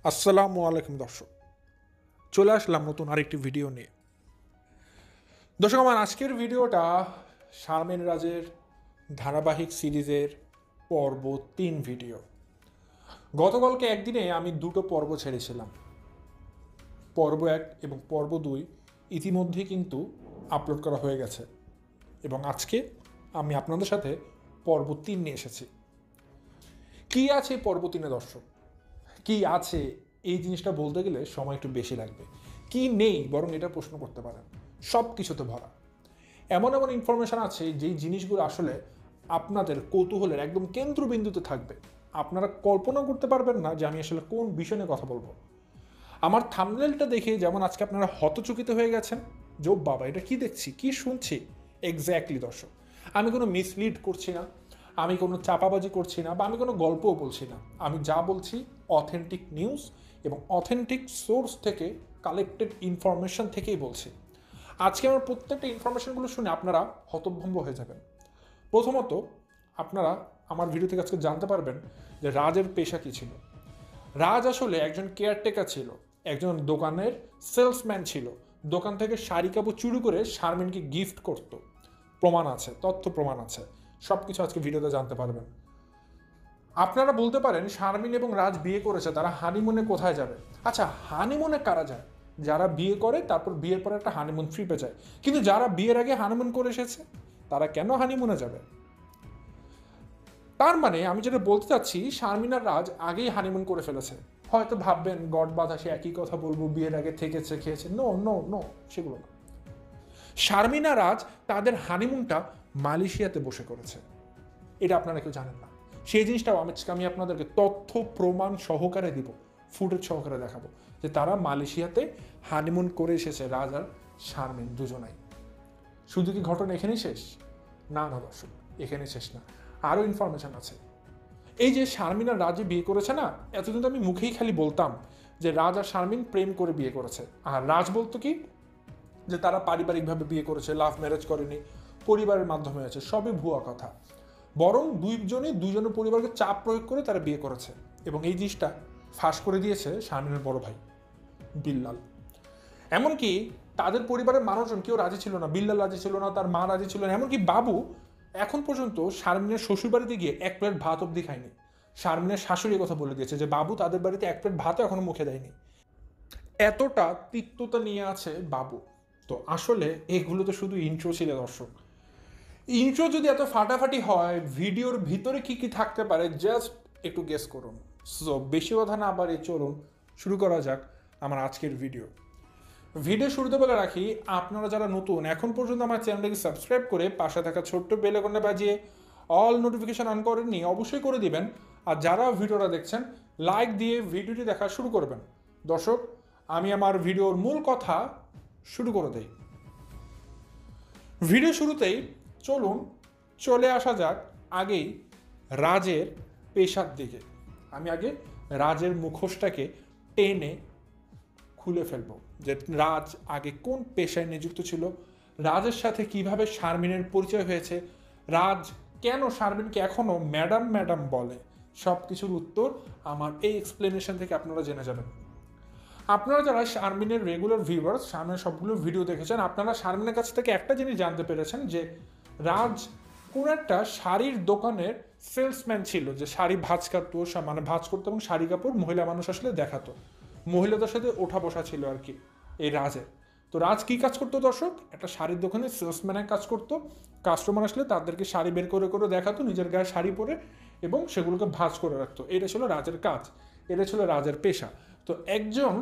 আসসালামু আলাইকুম দর্শক, চলে আসলাম নতুন আরেকটি ভিডিও নিয়ে। দর্শক, আমার আজকের ভিডিওটা শারমিন রাজের ধারাবাহিক সিরিজের পর্ব 3 ভিডিও। গতকালকে একদিনে আমি দুটো পর্ব ছেড়েছিলাম, পর্ব 1 এবং পর্ব 2 ইতিমধ্যে কিন্তু আপলোড করা হয়ে গেছে এবং আজকে আমি আপনাদের সাথে পর্ব 3 নিয়ে এসেছি। কি আছে পর্ব 3-এ দর্শক? কি আছে এই জিনিসটা বলতে গেলে সময় একটু বেশি লাগবে। কি নেই বরং এটা প্রশ্ন করতে পারেন। সব কিছুতে ভরা এমন এমন ইনফরমেশান আছে যেই জিনিসগুলো আসলে আপনাদের কৌতূহলের একদম কেন্দ্রবিন্দুতে থাকবে। আপনারা কল্পনা করতে পারবেন না যে আমি আসলে কোন বিষয় নিয়ে কথা বলবো। আমার থাম্বনেলটা দেখে যেমন আজকে আপনারা হতচকিত হয়ে গেছেন যে ও বাবা, এটা কি দেখছি, কি শুনছি। এক্স্যাক্টলি দর্শক, আমি কোনো মিসলিড করছি না, আমি কোনো চাপাবাজি করছি না, বা আমি কোনো গল্পও বলছি না। আমি যা বলছি অথেন্টিক নিউজ এবং অথেন্টিক সোর্স থেকে কালেক্টেড ইনফরমেশন থেকেই বলছি। আজকে আমার প্রত্যেকটা ইনফরমেশনগুলো শুনে আপনারা হতভম্ব হয়ে যাবেন। প্রথমত, আপনারা আমার ভিডিও থেকে আজকে জানতে পারবেন যে রাজের পেশা কী ছিল। রাজ আসলে একজন কেয়ারটেকার ছিল, একজন দোকানের সেলসম্যান ছিল। দোকান থেকে শাড়ি কাপড় চুরি করে শারমিনকে গিফট করত। প্রমাণ আছে, তথ্য প্রমাণ আছে, সব কিছু আজকে ভিডিওতে জানতে পারবেন। আপনারা বলতে পারেন শারমিন এবং রাজ বিয়ে করেছে, তারা হানিমুনে কোথায় যাবে? আচ্ছা, হানিমুনে কারা যায়? যারা বিয়ে করে তারপর বিয়ের পরে একটা হানিমুন ট্রিপে যায়। কিন্তু যারা বিয়ের আগে হানিমুন করে এসেছে তারা কেন হানিমুনে যাবে? তার মানে আমি যেটা বলতে চাচ্ছি, শারমিন আর রাজ আগেই হানিমুন করে ফেলেছে। হয়তো ভাববেন গড বাধা, সে একই কথা বলবো, বিয়ের আগে থেকেছে খেয়েছে। নো নো নো, সেগুলো না। শারমিন আর রাজ তাদের হানিমুনটা মালয়েশিয়াতে বসে করেছে। এটা আপনারা কেউ জানেন না। সেই জিনিসটাও আমি আপনাদেরকে তথ্য প্রমাণ সহকারে দিব, ফুটেজ সহকারে দেখাবো যে তারা মালয়েশিয়াতে হানিমুন করে এসেছে, রাজ আর শারমিন দুজনাই। শুধু কি ঘটনা এখানেই শেষ? না না দর্শক, এখানে শেষ না, আরও ইনফরমেশন আছে। এই যে শারমিন আর রাজে বিয়ে করেছে না, এতদিন তো আমি মুখেই খালি বলতাম যে রাজ আর শারমিন প্রেম করে বিয়ে করেছে। আর রাজ বলতো কি যে তারা পারিবারিকভাবে বিয়ে করেছে, লাভ ম্যারেজ করেনি, পরিবারের মাধ্যমে আছে। সবই ভুয়া কথা। বরং দুইজনের পরিবারকে চাপ প্রয়োগ করে তারা বিয়ে করেছে এবং এই জিনিসটা ফাঁস করে দিয়েছে শারমিনের বড় ভাই বিল্লাল। এমনকি তাদের পরিবারের মানুষজন কেউ রাজি ছিল না, বিল্লাল রাজি ছিল না, তার মা রাজি ছিল না, এমনকি বাবু এখন পর্যন্ত শারমিনের শ্বশুর বাড়িতে গিয়ে এক প্লেট ভাত অব্দি খায়নি। শারমিনের শাশুড়ি কথা বলে দিয়েছে যে বাবু তাদের বাড়িতে এক প্লেট ভাতও এখনো মুখে দেয়নি। এতটা তিক্ততা নিয়ে আছে বাবু। তো আসলে এগুলো তো শুধু ইন্ট্রো ছিল দর্শক। ইন্ট্রো যদি এত ফাটাফাটি হয়, ভিডিওর ভিতরে কি কি থাকতে পারে জাস্ট একটু গেস করুন। সো বেশি কথা না বাড়ি চলুন শুরু করা যাক আমার আজকের ভিডিও। ভিডিও শুরুতে বলে রাখি, আপনারা যারা নতুন এখন পর্যন্ত আমার চ্যানেলটাকে সাবস্ক্রাইব করে পাশে থাকা ছোট্ট বেল আইকনটা বাজিয়ে অল নোটিফিকেশন অন করেননি, অবশ্যই করে দিবেন। আর যারা ভিডিওটা দেখছেন লাইক দিয়ে ভিডিওটি দেখা শুরু করবেন। দর্শক, আমি আমার ভিডিওর মূল কথা শুরু করে দেই। ভিডিও শুরুতেই চলুন চলে আসা যাক আগেই রাজের পেশার দিকে। আমি আগে রাজের মুখোশটাকে টেনে খুলে ফেলবো যে রাজ আগে কোন পেশায় নিযুক্ত ছিল, রাজের সাথে কিভাবে শারমিনের পরিচয় হয়েছে, রাজ কেন শারমিনকে এখনো ম্যাডাম ম্যাডাম বলে। সব কিছুর উত্তর আমার এই এক্সপ্লেনেশন থেকে আপনারা জেনে যাবেন। আপনারা যারা শারমিনের রেগুলার ভিউয়ার্স, শারমিনের সবগুলো ভিডিও দেখেছেন, আপনারা শারমিনের কাছ থেকে একটা জিনিস জানতে পেরেছেন যে রাজ কোন একটা শাড়ির দোকানের সেলসম্যান ছিল, যে শাড়ি ভাঁজ কাটতো, মানে ভাঁজ করতো এবং শাড়ি কাপড় মহিলা মানুষ আসলে দেখাতো, মহিলাদের সাথে ওঠা বসা ছিল আর কি এই রাজের। তো রাজ কি কাজ করতো দর্শক? একটা শাড়ির দোকানে সেলসম্যানের কাজ করতো। কাস্টমার আসলে তাদেরকে শাড়ি বের করে করে দেখাতো, নিজের গায়ে শাড়ি পরে, এবং সেগুলোকে ভাঁজ করে রাখতো। এটা ছিল রাজের কাজ, এটা ছিল রাজের পেশা। তো একজন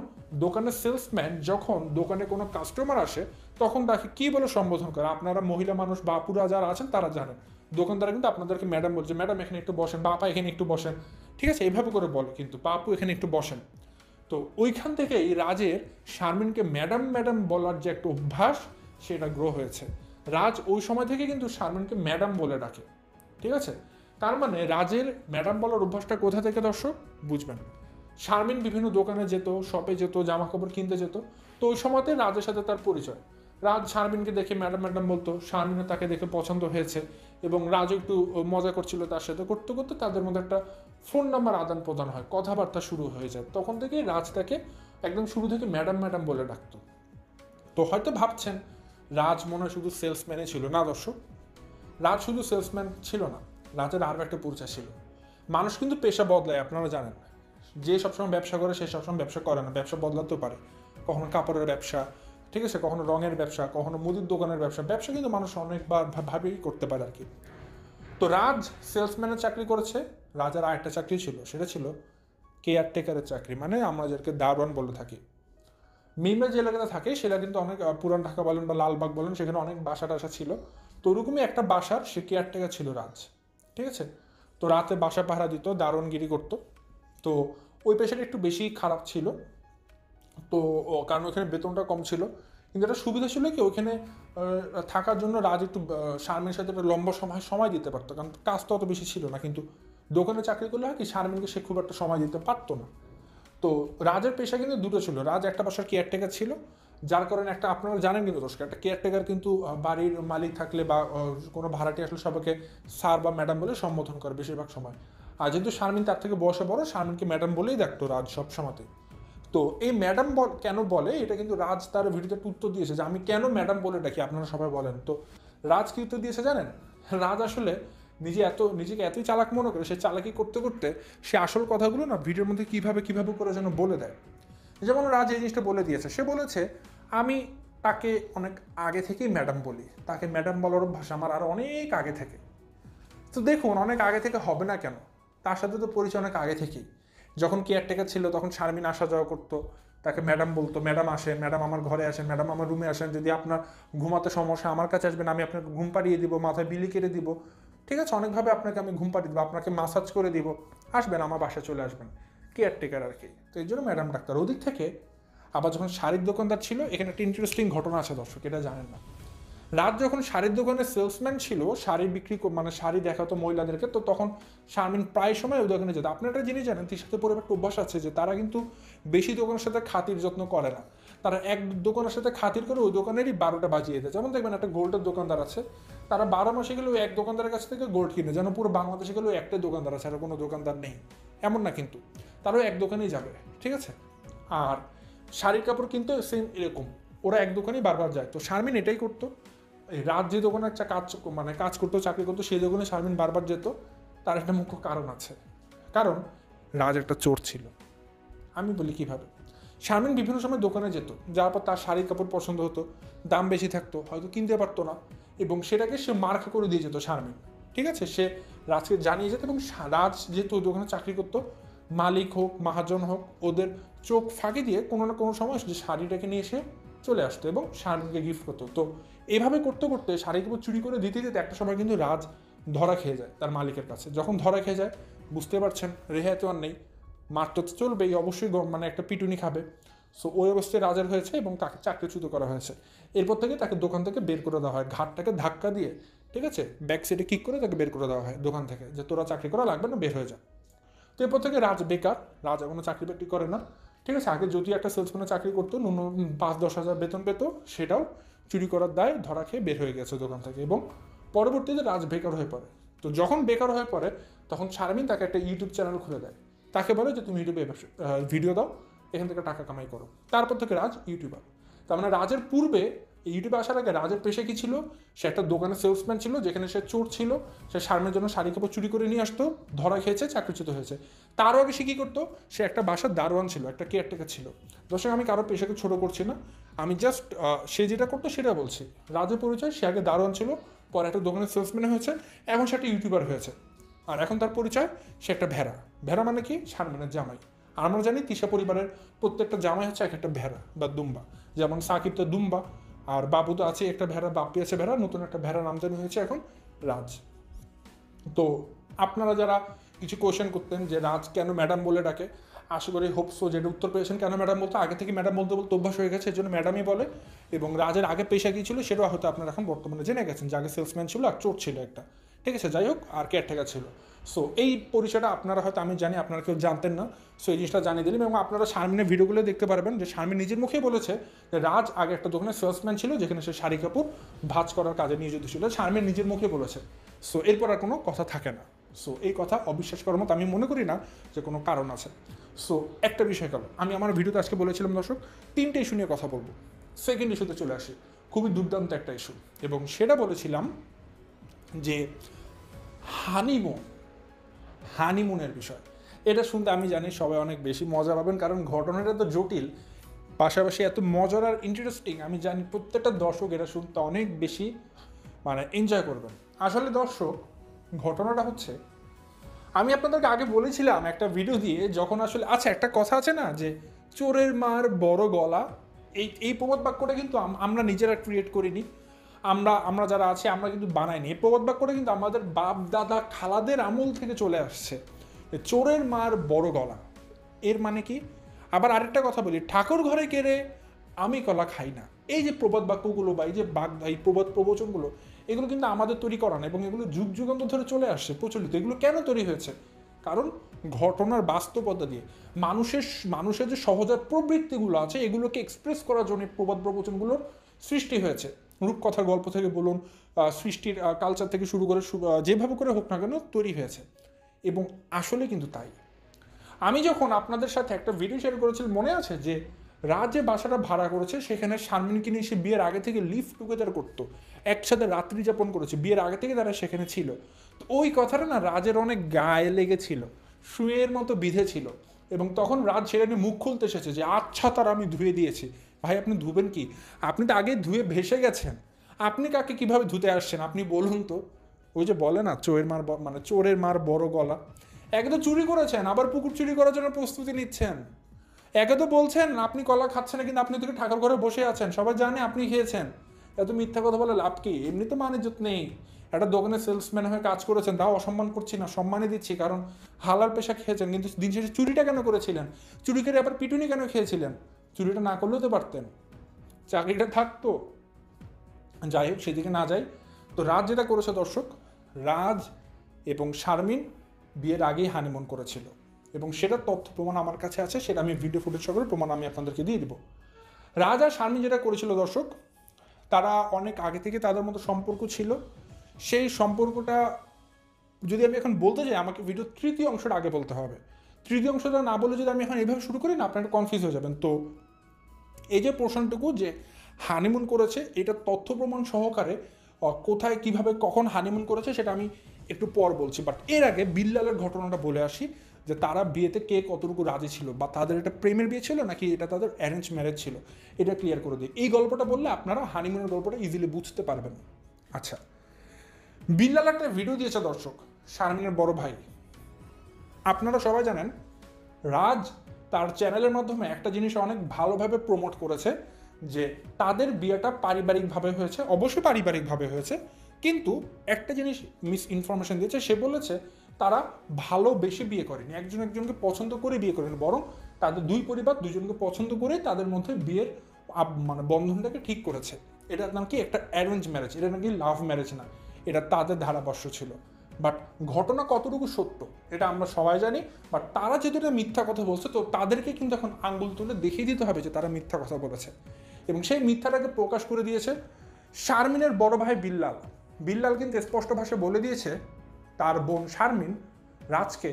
দোকানের সেলসম্যান যখন দোকানে কোনো কাস্টমার আসে তখন তাকে কী বলে সম্বোধন করে, আপনারা মহিলা মানুষ বা আপুরা যারা আছেন তারা জানেন। দোকানদারা কিন্তু আপনাদেরকে ম্যাডাম বলছে, ম্যাডাম এখানে একটু বসেন, বাপা এখানে একটু বসেন, ঠিক আছে, এইভাবে করে বলে কিন্তু, বাপু এখানে একটু বসেন। তো ওইখান থেকেই রাজের শারমিনকে ম্যাডাম ম্যাডাম বলার যে একটা অভ্যাস, সেটা গ্রো হয়েছে। রাজ ওই সময় থেকে কিন্তু শারমিনকে ম্যাডাম বলে ডাকে, ঠিক আছে। তার মানে রাজের ম্যাডাম বলার অভ্যাসটা কোথা থেকে দর্শক বুঝবেন। শারমিন বিভিন্ন দোকানে যেত, শপে যেত, জামা কাপড় কিনতে যেত, তো ওই সময়তে রাজের সাথে তার পরিচয়। রাজ শারমিনকে দেখে ম্যাডাম ম্যাডাম বলতো, শারমিনও তাকে দেখে পছন্দ হয়েছে এবং রাজও একটু মজা করছিল তার সাথে। করতে করতে তাদের মধ্যে একটা ফোন নাম্বার আদান প্রদান হয়, কথাবার্তা শুরু হয়ে যায়। তখন থেকেই রাজ তাকে একদম শুরু থেকে ম্যাডাম ম্যাডাম বলে ডাকতো। তো হয়তো ভাবছেন রাজ মনে হয় শুধু সেলসম্যানই ছিল। না দর্শক, রাজ শুধু সেলসম্যান ছিল না, রাজের আরও একটা পরিচয় ছিল। মানুষ কিন্তু পেশা বদলায়, আপনারা জানেন। যে সবসময় ব্যবসা করে সে সবসময় ব্যবসা করে না, ব্যবসা বদলাতেও পারে। কখনো কাপড়ের ব্যবসা, ঠিক আছে, কখনো রঙের ব্যবসা, কখনো মুদির দোকানের ব্যবসা। ব্যবসা কিন্তু মানুষ অনেকবার ভাবেই করতে পারে আর কি। তো রাজ সেলসম্যানের চাকরি করেছে, রাজার আরেকটা চাকরি ছিল, সেটা ছিল কেয়ারটেকারের চাকরি, মানে আমরা যাদেরকে দারোয়ান বলে থাকি। মিমে যে এলাকাতে থাকে সেটা কিন্তু অনেক পুরান ঢাকা বলেন বা লালবাগ বলেন, সেখানে অনেক বাসা টাসা ছিল। তো ওরকমই একটা বাসার সে কেয়ারটেকার ছিল রাজ, ঠিক আছে। তো রাতে বাসা পাহারা দিত, দারোয়ানগিরি করতো। তো ওই পেশাটা একটু বেশি খারাপ ছিল, তো কারণ ওখানে বেতনটা কম ছিল। কিন্তু একটা সুবিধা ছিল কি, ওখানে থাকার জন্য রাজ একটু শারমিনের সাথে একটা লম্বা সময় দিতে পারতো, কারণ কাজ তো অত বেশি ছিল না। কিন্তু দোকানে চাকরি করলে হয় কি, শারমিনকে সে খুব একটা সময় দিতে পারতো না। তো রাজের পেশা কিন্তু দুটো ছিল। রাজ একটা বাসার কেয়ারটেকার ছিল, যার কারণে একটা, আপনারা জানেন কিন্তু দর্শক, একটা কেয়ারটেকার কিন্তু বাড়ির মালিক থাকলে বা কোনো ভাড়াটি আসলে সবাইকে স্যার বা ম্যাডাম বলে সম্বোধন করে বেশিরভাগ সময়। আর যেহেতু শারমিন তার থেকে বয়সে বড়, শারমিনকে ম্যাডাম বলেই দেখতো রাজ সব সময়তে। তো এই ম্যাডাম কেন বলে, এটা কিন্তু রাজ তার ভিডিওতে উত্তর দিয়েছে যে আমি কেন ম্যাডাম বলে ডাকি, আপনারা সবাই বলেন। তো রাজ কি উত্তর দিয়েছে জানেন? রাজ আসলে নিজেকে এতই চালাক মনে করে, সে চালাকি করতে করতে সে আসল কথাগুলো না ভিডিওর মধ্যে কিভাবে করে যেন বলে দেয়। যেমন রাজ এই জিনিসটা বলে দিয়েছে, সে বলেছে আমি তাকে অনেক আগে থেকেই ম্যাডাম বলি, তাকে ম্যাডাম বলার অভ্যাস আমার আরও অনেক আগে থেকে। তো দেখুন, অনেক আগে থেকে হবে না কেন, তার সাথে তো পরিচয় অনেক আগে থেকেই। যখন কেয়ারটেকার ছিল তখন শারমিন আসা যাওয়া করতো, তাকে ম্যাডাম বলতো, ম্যাডাম আসেন, ম্যাডাম আমার ঘরে আসেন, ম্যাডাম আমার রুমে আসেন, যদি আপনার ঘুমাতে সমস্যা আমার কাছে আসবেন, আমি আপনাকে ঘুম পাড়িয়ে দিব, মাথায় বিলি কেটে দিব, ঠিক আছে, অনেকভাবে আপনাকে আমি ঘুম পাড়িয়ে দেবো, আপনাকে মাসাজ করে দিব, আসবেন আমার বাসায় চলে আসবেন, কেয়ারটেকার আর কি। তো এই জন্য ম্যাডাম ডাক্তার। ওদিক থেকে আবার যখন শাড়ির দোকানদার ছিল, এখানে একটা ইন্টারেস্টিং ঘটনা আছে দর্শক, এটা জানেন না। রাত যখন শাড়ির দোকানে সেলসম্যান ছিল, শাড়ি বিক্রি মানে শাড়ি দেখাতো মহিলাদেরকে, তো তখন শারমিন প্রায় সময় ওই দোকানে যেত। আপনার একটা জিনিস জানেন, তির সাথে পরিবার একটা অভ্যাস আছে যে তারা কিন্তু বেশি দোকানের সাথে খাতির যত্ন করে না, তারা এক দোকানের সাথে খাতির করে ওই দোকানেরই 12টা বাজিয়ে দেয়। যেমন দেখবেন একটা গোল্ডের দোকানদার আছে, তারা 12 মাসে গেলে ওই এক দোকানদারের কাছ থেকে গোল্ড কিনে, যেন পুরো বাংলাদেশে গেলেও একটাই দোকানদার আছে, আর কোনো দোকানদার নেই, এমন না। কিন্তু তারাও এক দোকানেই যাবে, ঠিক আছে। আর শাড়ির কাপড় কিন্তু সেম এরকম, ওরা এক দোকানেই বারবার যায়। তো শারমিন এটাই করতো, এই রাত যে দোকানে একটা কাজ করতো, চাকরি করতো, সেই দোকানে শারমিন বারবার যেত। তার একটা মুখ্য কারণ আছে, কারণ রাজ একটা চোর ছিল। আমি বলি কিভাবে। শারমিন বিভিন্ন সময় দোকানে যেত, যাওয়ার পর তার শাড়ির কাপড় পছন্দ হতো, দাম বেশি থাকতো, হয়তো কিনতে পারতো না, এবং সেটাকে সে মার্কা করে দিয়ে যেত শারমিন, ঠিক আছে। সে রাজকে জানিয়ে যেত, এবং রাজ যেহেতু ওই দোকানে চাকরি করতো, মালিক হোক মহাজন হোক, ওদের চোখ ফাঁকি দিয়ে কোনো না কোনো সময় যে শাড়িটাকে নিয়ে এসে চলে আসতো এবং শারমিনকে গিফট করতো। তো এইভাবে করতে করতে শাড়ি কাপড় চুরি করে দিতে দিতে একটা সময় কিন্তু রাজ ধরা খেয়ে যায় তার মালিকের কাছে। যখন ধরা খেয়ে যায়, বুঝতে পারছেন রেহাই তো আর নেই, মারতে তো চলবেই, অবশ্যই মানে একটা পিটুনি খাবে। সো ওই অবস্থায় রাজার হয়েছে এবং তাকে চাকরিচ্যুত করা হয়েছে। এরপর থেকে তাকে দোকান থেকে বের করে দেওয়া হয়, ঘাটটাকে ধাক্কা দিয়ে, ঠিক আছে, ব্যাক সাইডে কিক করে তাকে বের করে দেওয়া হয় দোকান থেকে, যে তোরা চাকরি করা লাগবে না, বের হয়ে যা। তো এরপর থেকে রাজ বেকার, রাজ এখনো চাকরি বাকরি করে না, ঠিক আছে। আগে যদি একটা সেলসম্যানের চাকরি করতো, 5-10 হাজার বেতন পেত, সেটাও চুরি করার দায় ধরা খেয়ে বের হয়ে গেছে দোকান থেকে, এবং পরবর্তীতে রাজ বেকার হয়ে পড়ে। তো যখন বেকার হয়ে পড়ে, তখন শারমিন তাকে একটা ইউটিউব চ্যানেল খুলে দেয়, তাকে বলে যে তুমি ইউটিউবে ভিডিও দাও, এখান থেকে টাকা কামাই করো। তারপর থেকে রাজ ইউটিউবার। তার মানে রাজের পূর্বে ইউটিউবে আসার আগে রাজের পেশা কি ছিল, সে একটা দোকানে সেলসম্যান ছিল, যেখানে সে চোর ছিল, সে শারমিনের জন্য শাড়ি কাপড় চুরি করে নিয়ে আসতো, ধরা খেয়েছে, চাকরিচ্যুত হয়েছে। তারও আগে সে কী করতো, সে একটা বাসার দারোয়ান ছিল, একটা কেয়ারটেকার ছিল। দর্শক, আমি কারোর পেশাকে ছোট করছি না, আমি জাস্ট সে যেটা করতো সেটা বলছি। রাজের পরিচয়, সে আগে দারোয়ান ছিল, পরে একটা দোকানের সেলসম্যান হয়েছে, এখন সে একটা ইউটিউবার হয়েছে। আর এখন তার পরিচয়, সে একটা ভেড়া। ভেড়া মানে কি? শারমিনের জামাই। আর আমরা জানি তিশা পরিবারের প্রত্যেকটা জামাই হচ্ছে এক একটা ভেড়া বা দুম্বা। যেমন সাকিব তো দুম্বা, আর বাবু তো আছে একটা ভেড়া, বাপ্পি আছে ভেড়া, নতুন একটা ভেড়া নামজানি হয়েছে এখন রাজ। তো আপনারা যারা কিছু কোয়েশ্চেন করতেন যে রাজ কেন ম্যাডাম বলে ডাকে, আশা করি হোপসো যেটা উত্তর পেয়েছেন। কেন ম্যাডাম বলতো, আগে থেকে ম্যাডাম বলতে বলতে অভ্যাস হয়ে গেছে, এর জন্য ম্যাডামই বলে। এবং রাজের আগে পেশা কী ছিল সেটাও হয়তো আপনারা এখন বর্তমানে জেনে গেছেন, যে আগে সেলসম্যান ছিল আর চোর ছিল একটা, ঠিক আছে, যাই হোক, আর কেয়ারটেকার ছিল। সো এই পরিচয়টা আপনারা হয়তো, আমি জানি আপনারা কেউ জানতেন না, সো এই জিনিসটা জানিয়ে দিলাম। এবং আপনারা শারমিনের ভিডিওগুলো দেখতে পারবেন যে শারমিন নিজের মুখেই বলেছে যে রাজ আগে একটা দোকানে সেলসম্যান ছিল, যেখানে সে শাড়ি কাপড় ভাঁজ করার কাজে নিয়োজিত ছিল। শারমিন নিজের মুখে বলেছে। সো এরপর আর কোনো কথা থাকে না। সো এই কথা অবিশ্বাস করার মতো আমি মনে করি না যে কোনো কারণ আছে। সো একটা বিষয় গেল, আমি আমার ভিডিওতে আজকে বলেছিলাম দর্শক 3টে ইস্যু নিয়ে কথা বলবো। সেকেন্ড ইস্যুতে চলে আসি, খুবই দুর্দান্ত একটা ইস্যু, এবং সেটা বলেছিলাম যে হানিমুনের বিষয়। এটা শুনতে আমি জানি সবাই অনেক বেশি মজা পাবেন, কারণ ঘটনাটা তো জটিল, পাশাপাশি এত মজার আর ইন্টারেস্টিং। আমি জানি প্রত্যেকটা দর্শক এটা শুনতে অনেক বেশি এনজয় করবেন। আসলে দর্শক, ঘটনাটা হচ্ছে, আমি আপনাদেরকে আগে বলেছিলাম একটা ভিডিও দিয়ে, যখন আসলে আচ্ছা একটা কথা আছে না যে চোরের মার বড় গলা, এই প্রবাদ বাক্যটা কিন্তু আমরা নিজেরা ক্রিয়েট করিনি। আমরা যারা আছি আমরা কিন্তু বানাইনি। এই প্রবাদ বাক্যটা কিন্তু আমাদের বাপ দাদা খালাদের আমল থেকে চলে আসছে, চোরের মার বড় গলা। এর মানে কি? আবার আরেকটা কথা বলি, ঠাকুর ঘরে কেড়ে আমি কলা খাই না। এই যে প্রবাদ বাক্যগুলো বা এই যে এই প্রবাদ প্রবচনগুলো, এগুলো কিন্তু আমাদের তৈরি করা না, এবং এগুলো যুগ যুগান্তর ধরে চলে আসছে প্রচলিত। এগুলো কেন তৈরি হয়েছে? কারণ ঘটনার বাস্তবতা দিয়ে মানুষের যে সহজাত প্রবৃত্তিগুলো আছে, এগুলোকে এক্সপ্রেস করার জন্য প্রবাদ প্রবচনগুলোর সৃষ্টি হয়েছে। রূপকথার গল্প থেকে বলুন, সৃষ্টির কালচার থেকে শুরু করে যেভাবে করে হোক না কেন তৈরি হয়েছে। এবং আসলে কিন্তু তাই। আমি যখন আপনাদের সাথে একটা ভিডিও শেয়ার করেছিলাম, মনে আছে যে রাজ যে বাসাটা ভাড়া করেছে, সেখানে শারমিনকে নিয়ে সে বিয়ের আগে থেকে লিভ টুগেদার করতো, একসাথে রাত্রি যাপন করেছে, বিয়ের আগে থেকে তারা সেখানে ছিল। তো ওই কথাটা না রাজের অনেক গায়ে লেগেছিল, শুয়ের মতো বিঁধেছিল, এবং তখন রাজ সেটা নিয়ে মুখ খুলতে এসেছে যে আচ্ছা তার আমি ধুয়ে দিয়েছি। ভাই আপনি ধুবেন কি? আপনি তো আগে ধুয়ে ভেসে গেছেন, আপনি কাকে কিভাবে ধুতে আসছেন আপনি বলুন তো? ওই যে বলে না চোরের মার বড় গলা। একে তো চুরি করেছেন, আবার পুকুর চুরি করার জন্য প্রস্তুতি নিচ্ছেন। একে তো বলছেন আপনি কলা খাচ্ছেন না, কিন্তু আপনি থেকে ঠাকুর ঘরে বসে আছেন, সবাই জানে আপনি খেয়েছেন। এত মিথ্যা কথা বলে লাভ কি? এমনি তো ইজ্জত নেই। একটা দোকানে সেলসম্যান হয়ে কাজ করেছেন, তাও অসম্মান করছি না, সম্মানই দিচ্ছি, কারণ হালাল পেশা খেয়েছেন। কিন্তু দিন শেষে চুরিটা কেন করেছিলেন? চুরি করে আবার পিটুনি কেন খেয়েছিলেন? চুরিটা না করলেও তো পারতেন, চাকরিটা থাকতো। যাই হোক, সেদিকে না যাই। তো রাজ যেটা করেছে দর্শক, রাজ এবং শারমিন বিয়ের আগেই হানিমুন করেছিল, এবং সেটার তথ্য প্রমাণ আমার কাছে আছে, সেটা আমি ভিডিও ফুটেজ সহকারে প্রমাণ আমি আপনাদেরকে দিয়ে দিব। রাজ আর শারমিন যেটা করেছিল দর্শক, তারা অনেক আগে থেকে তাদের মতো সম্পর্ক ছিল। সেই সম্পর্কটা যদি আমি এখন বলতে যাই, আমাকে ভিডিও তৃতীয় অংশটা আগে বলতে হবে। তৃতীয় অংশটা না বলে যদি আমি এখন এইভাবে শুরু করি না, আপনারা কনফিউজ হয়ে যাবেন। তো এই যে পোর্শনটুকু যে হানিমুন করেছে, এটা তথ্য প্রমাণ সহকারে কোথায় কিভাবে কখন হানিমুন করেছে সেটা আমি একটু পর বলছি। বাট এর আগে বিল্লালের ঘটনাটা বলে আসি, যে তারা বিয়েতে কে কতটুকু রাজি ছিল, বা তাদের এটা প্রেমের বিয়ে ছিল নাকি এটা তাদের অ্যারেঞ্জ ম্যারেজ ছিল, এটা ক্লিয়ার করে দিই। এই গল্পটা বললে আপনারা হানিমুনের গল্পটা ইজিলি বুঝতে পারবেন। আচ্ছা, বিল্লাল একটা ভিডিও দিয়েছে দর্শক, শারমিনের বড় ভাই। আপনারা সবাই জানেন রাজ তার চ্যানেলের মাধ্যমে একটা জিনিস অনেক ভালোভাবে প্রমোট করেছে, যে তাদের বিয়েটা পারিবারিকভাবে হয়েছে। অবশ্যই পারিবারিকভাবে হয়েছে, কিন্তু একটা জিনিস মিস ইনফরমেশন দিয়েছে। সে বলেছে তারা ভালোবেসে বিয়ে করেনি, একজন একজনকে পছন্দ করে বিয়ে করেনি, বরং তাদের দুই পরিবার দুজনকে পছন্দ করে তাদের মধ্যে বিয়ের বন্ধনটাকে ঠিক করেছে। এটা নাকি একটা অ্যারেঞ্জ ম্যারেজ, এটা নাকি লাভ ম্যারেজ না, এটা তাদের ধারাবর্ষ ছিল। বাট ঘটনা কতটুকু সত্য এটা আমরা সবাই জানি। বাট তারা যেহেতু এটা মিথ্যা কথা বলছে, তো তাদেরকে কিন্তু এখন আঙ্গুল তুলে দেখিয়ে দিতে হবে যে তারা মিথ্যা কথা বলেছে। এবং সেই মিথ্যাটাকে প্রকাশ করে দিয়েছে শারমিনের বড় ভাই বিল্লাল। বিল্লাল কিন্তু স্পষ্ট ভাষায় বলে দিয়েছে তার বোন শারমিন রাজকে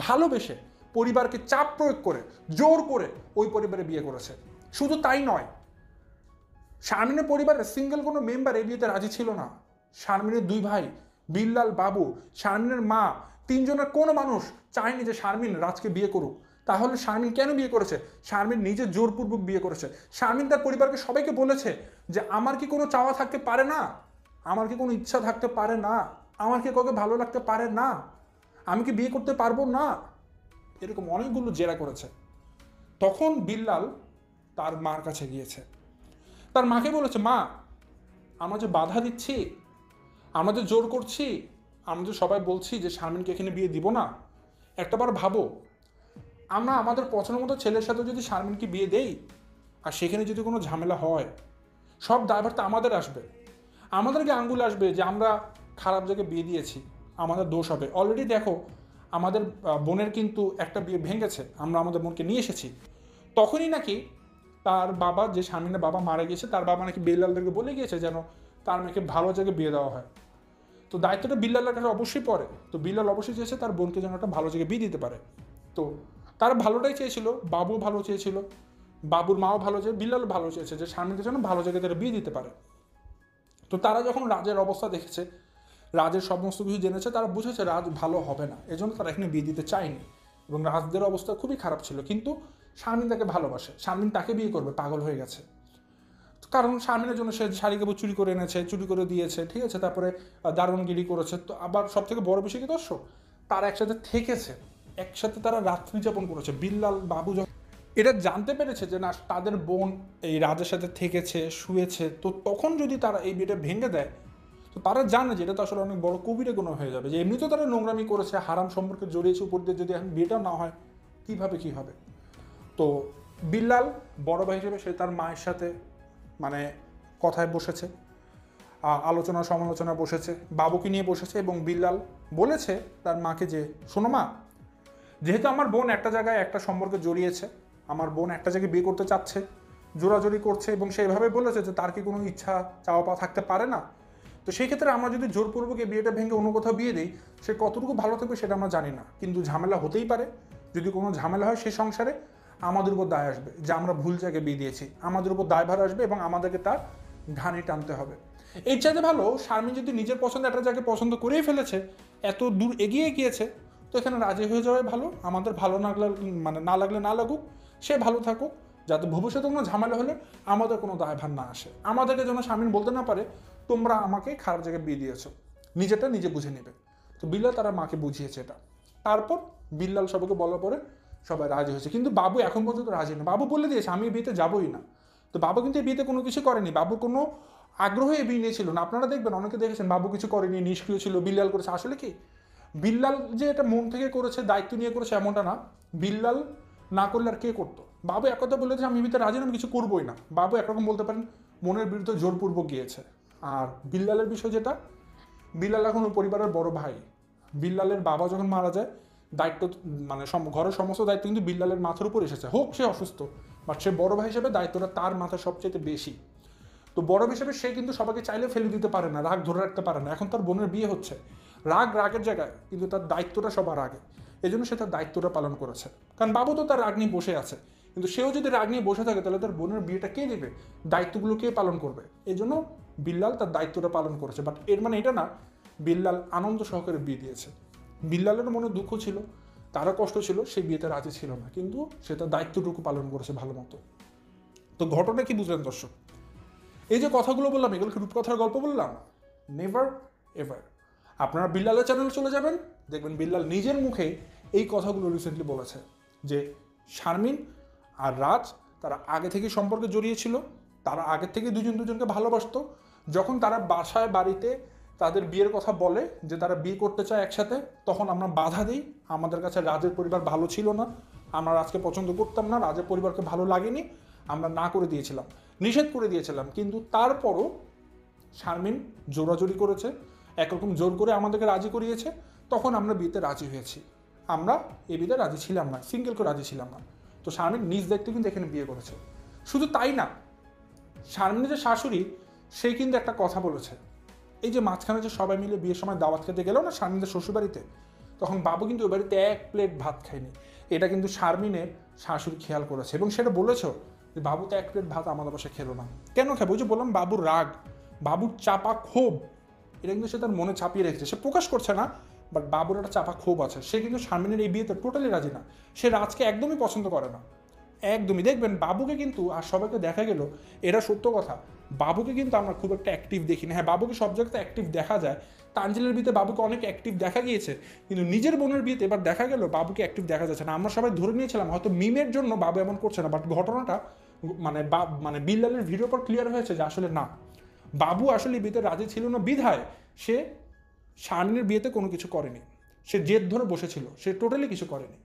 ভালোবেসে, পরিবারকে চাপ প্রয়োগ করে, জোর করে ওই পরিবারে বিয়ে করেছে। শুধু তাই নয়, শারমিনের পরিবারের সিঙ্গেল কোনো মেম্বার এই বিয়েতে রাজি ছিল না। শারমিনের দুই ভাই, বিল্লাল, বাবু, শারমিনের মা, তিনজনের কোনো মানুষ চায়নি যে শারমিন রাজকে বিয়ে করুক। তাহলে শারমিন কেন বিয়ে করেছে? শারমিন নিজে জোরপূর্বক বিয়ে করেছে। শারমিন তার পরিবারকে সবাইকে বলেছে যে আমার কি কোনো চাওয়া থাকতে পারে না, আমার কি কোনো ইচ্ছা থাকতে পারে না, আমার কি কাউকে ভালো লাগতে পারে না, আমি কি বিয়ে করতে পারবো না, এরকম অনেকগুলো জেরা করেছে। তখন বিল্লাল তার মার কাছে গিয়েছে, তার মাকে বলেছে, মা আমরা যে বাধা দিচ্ছি, আমরা যে জোর করছি, আমরা যে সবাই বলছি যে শারমিনকে এখানে বিয়ে দিব না, একটাবার ভাবো, আমরা আমাদের পছন্দ মতো ছেলের সাথে যদি শারমিনকে বিয়ে দেই, আর সেখানে যদি কোনো ঝামেলা হয়, সব দায়ভার তো আমাদের আসবে, আমাদেরকে আঙ্গুল আসবে যে আমরা খারাপ জায়গায় বিয়ে দিয়েছি। আমাদের দোষ হবে। অলরেডি দেখো আমাদের বোনের কিন্তু একটা বিয়ে ভেঙেছে, আমরা আমাদের বোনকে নিয়ে এসেছি। তখনই নাকি তার বাবা, যে শারমিনের বাবা মারা গিয়েছে, তার বাবা নাকি বিল্লালদেরকে বলে গিয়েছে যেন তার মেয়েকে ভালো জায়গায় বিয়ে দেওয়া হয়। তো দায়িত্বটা বিল্লালের কাছে অবশ্যই পড়ে। তো বিল্লাল অবশ্যই চেয়েছে তার বোনকে যেন একটা ভালো জায়গায় বিয়ে দিতে পারে। তো তারা ভালোটাই চেয়েছিল, বাবু ভালো চেয়েছিল, বাবুর মাও ভালো চেয়ে, বিল্লাল ভালো চেয়েছে যে শারমিনকে যেন ভালো জায়গায় তারা বিয়ে দিতে পারে। তো তারা যখন রাজের অবস্থা দেখেছে, রাজের সমস্ত কিছু জেনেছে, তারা বুঝেছে রাজ ভালো হবে না, এজন্য তারা এখানে বিয়ে দিতে চায়নি। এবং রাজদের অবস্থা খুবই খারাপ ছিল, কিন্তু শারমিন তাকে ভালোবাসে, শারমিন তাকে বিয়ে করবে, পাগল হয়ে গেছে। কারণ শারমিনের জন্য সে শাড়ি কাপড় চুরি করে এনেছে, চুরি করে দিয়েছে, ঠিক আছে, তারপরে দারুণগিরি করেছে। তো আবার সব থেকে বড় বিষয় কি দর্শক, তারা একসাথে থেকেছে, একসাথে তারা রাত্রি যাপন করেছে। বিল্লাল বাবু এটা জানতে পেরেছে যে না, তাদের বোন এই রাজের সাথে থেকেছে, শুয়েছে, তো তখন যদি তারা এই বিয়েটা ভেঙে দেয়, তো তারা জানে যে এটা তো আসলে অনেক বড় কবিরা গুনাহ হয়ে যাবে। যে এমনিতেও তারা নোংরামি করেছে, হারাম সম্পর্কে জড়িয়েছে, উপর দিয়ে যদি এখন বিয়েটাও না হয়, কীভাবে কী হবে। তো বিল্লাল বড় ভাই হিসেবে সে তার মায়ের সাথে মানে কথায় বসেছে, আলোচনা সমালোচনা বসেছে, বাবুকে নিয়ে বসেছে, এবং বিল্লাল বলেছে তার মাকে যে শোনো মা, যেহেতু আমার বোন একটা জায়গায় একটা সম্পর্কে জড়িয়েছে, আমার বোন একটা জায়গায় বিয়ে করতে চাচ্ছে, জোরাজোরি করছে, এবং সেইভাবে বলেছে যে তার কি কোনো ইচ্ছা চাওয়া পাওয়া থাকতে পারে না। তো সেই ক্ষেত্রে আমরা যদি জোরপূর্বক এই বিয়েটা ভেঙে অন্য কোথাও বিয়ে দিই, সে কতটুকু ভালো থাকবে সেটা আমরা জানি না, কিন্তু ঝামেলা হতেই পারে। যদি কোনো ঝামেলা হয় সেই সংসারে, আমাদের উপর দায় আসবে যে আমরা ভুল জায়গায় বিয়ে দিয়েছি, আমাদের উপর দায়ভার আসবে, এবং আমাদেরকে তার ঘানি টানতে হবে। এর চাইতে ভালো শারমিন যদি নিজের পছন্দ একটা জায়গায় পছন্দ করেই ফেলেছে, এত দূর এগিয়ে গিয়েছে, তো এখানে রাজি হয়ে যাওয়াই ভালো। আমাদের ভালো না লাগলে মানে না লাগলে না লাগুক, সে ভালো থাকুক, যাতে ভবিষ্যতে কোনো ঝামেলা হলে আমাদের কোনো দায়ভার না আসে। আমাদেরকে যেন শারমিন বলতে না পারে তোমরা আমাকে খারাপ জায়গায় বিয়ে দিয়েছো, নিজেটা নিজে বুঝে নেবে। তো বিল্লাল তারা মাকে বুঝিয়েছে এটা। তারপর বিল্লাল সবাইকে বলার পরে সবাই রাজি হয়েছে, কিন্তু বাবু এখন পর্যন্ত রাজি না। বাবু বলে দিয়েছে আমি এই বিয়েতে যাবোই না। তো বাবু কিন্তু এই বিয়েতে কোনো কিছু করেনি, বাবু কোনো আগ্রহে এই বিয়ে নিয়েছিল না। আপনারা দেখবেন অনেকে দেখেছেন বাবু কিছু করেনি, নিষ্ক্রিয় ছিল, বিল্লাল করেছে। আসলে কি বিল্লাল যে এটা মন থেকে করেছে, দায়িত্ব নিয়ে করেছে এমনটা না। বিল্লাল না করলে আর কে করতো? বাবু এক কথা বলেছে আমি বিয়েতে রাজি না, আমি কিছু করবোই না। বাবু একরকম বলতে পারেন মনের বিরুদ্ধে জোরপূর্বক গিয়েছে। আর বিল্লালের বিষয় যেটা, বিল্লাল এখন ওই পরিবারের বড় ভাই। বিল্লালের বাবা যখন মারা যায়, দায়িত্ব মানে ঘরের সমস্ত দায়িত্ব কিন্তু বিল্লালের মাথার উপর এসেছে। হোক সে অসুস্থ, বাট সে বড় ভাই হিসেবে দায়িত্বটা তার মাথায় সবচেয়ে বেশি। তো বড় হিসেবে সে কিন্তু সবাইকে চাইলে ফেলে দিতে পারে না, রাগ ধরে রাখতে পারে না। এখন তার বোনের বিয়ে হচ্ছে, রাগ রাগের জায়গায়, কিন্তু তার দায়িত্বটা সবার আগে। এই জন্য সে তার দায়িত্বটা পালন করেছে। কারণ বাবু তো তার রাগ নিয়ে বসে আছে, কিন্তু সেও যদি রাগ নিয়ে বসে থাকে তাহলে তার বোনের বিয়েটা কে দেবে, দায়িত্বগুলো কে পালন করবে? এই জন্য বিল্লাল তার দায়িত্বটা পালন করেছে। বাট এর মানে এটা না বিল্লাল আনন্দ সহকারে বিয়ে দিয়েছে। বিল্লালের মনে দুঃখ ছিল, তারও কষ্ট ছিল, সে বিয়েতে রাজি ছিল না, কিন্তু সে তার দায়িত্বটুকু পালন করেছে ভালো মতো। তো ঘটনা কি বুঝলেন দর্শক? এই যে কথাগুলো বললাম, এগুলো কি রূপকথার গল্প বললাম? Never ever. আপনারা বিল্লালের চ্যানেলে চলে যাবেন, দেখবেন বিল্লাল নিজের মুখে এই কথাগুলো রিসেন্টলি বলেছে যে শারমিন আর রাজ তারা আগে থেকে সম্পর্কে জড়িয়েছিল, তারা আগের থেকে দুজন দুজনকে ভালোবাসতো। যখন তারা বাসায় বাড়িতে তাদের বিয়ের কথা বলে যে তারা বিয়ে করতে চায় একসাথে, তখন আমরা বাধা দিই। আমাদের কাছে রাজের পরিবার ভালো ছিল না, আমরা রাজকে পছন্দ করতাম না, রাজের পরিবারকে ভালো লাগেনি, আমরা না করে দিয়েছিলাম, নিষেধ করে দিয়েছিলাম। কিন্তু তারপরও শারমিন জোরাজোরি করেছে, একরকম জোর করে আমাদেরকে রাজি করিয়েছে, তখন আমরা বিয়েতে রাজি হয়েছি। আমরা এই বিয়েতে রাজি ছিলাম না, সিঙ্গেল করে রাজি ছিলাম না। তো শারমিন নিজ দায়িত্বে কিন্তু এখানে বিয়ে করেছে। শুধু তাই না, শারমিনের যে শাশুড়ি, সে কিন্তু একটা কথা বলেছে। এই যে মাঝখানে যে সবাই মিলে বিয়ের সময় দাওয়াত খেতে গেল না শারমিনের শ্বশুরবাড়িতে, তখন বাবু কিন্তু ওই বাড়িতে এক প্লেট ভাত খায়নি। এটা কিন্তু শারমিনের শাশুড়ি খেয়াল করেছে, এবং সেটা বলেছ যে বাবু তো এক প্লেট ভাত আমাদের বাসায় খেলো না। কেন খাবে? ওই যে বললাম বাবুর রাগ, বাবুর চাপা ক্ষোভ, এটা কিন্তু সে তার মনে চাপিয়ে রেখেছে, সে প্রকাশ করছে না, বাট বাবুর একটা চাপা ক্ষোভ আছে। সে কিন্তু শারমিনের এই বিয়েতে টোটালি রাজি না, সে রাজকে একদমই পছন্দ করে না, একদমই। দেখবেন বাবুকে কিন্তু, আর সবাইকে দেখা গেল, এটা সত্য কথা, বাবুকে কিন্তু আমরা খুব একটা অ্যাক্টিভ দেখি না। হ্যাঁ, বাবুকে সব জায়গাতে অ্যাক্টিভ দেখা যায়, তানজিলের বিয়েতে বাবুকে অনেক অ্যাক্টিভ দেখা গিয়েছে, কিন্তু নিজের বোনের বিয়েতে এবার দেখা গেল বাবুকে অ্যাক্টিভ দেখা যাচ্ছে না। আমরা সবাই ধরে নিয়েছিলাম হয়তো মিমের জন্য বাবু এমন করছে না, বাট ঘটনাটা মানে বিল্লালের ভিডিওর পর ক্লিয়ার হয়েছে যে আসলে না, বাবু আসলে বিয়েতে রাজি ছিল না, বিধায় সে শারমিনের বিয়েতে কোনো কিছু করেনি। সে জেদ ধরে বসেছিল, সে টোটালি কিছু করেনি,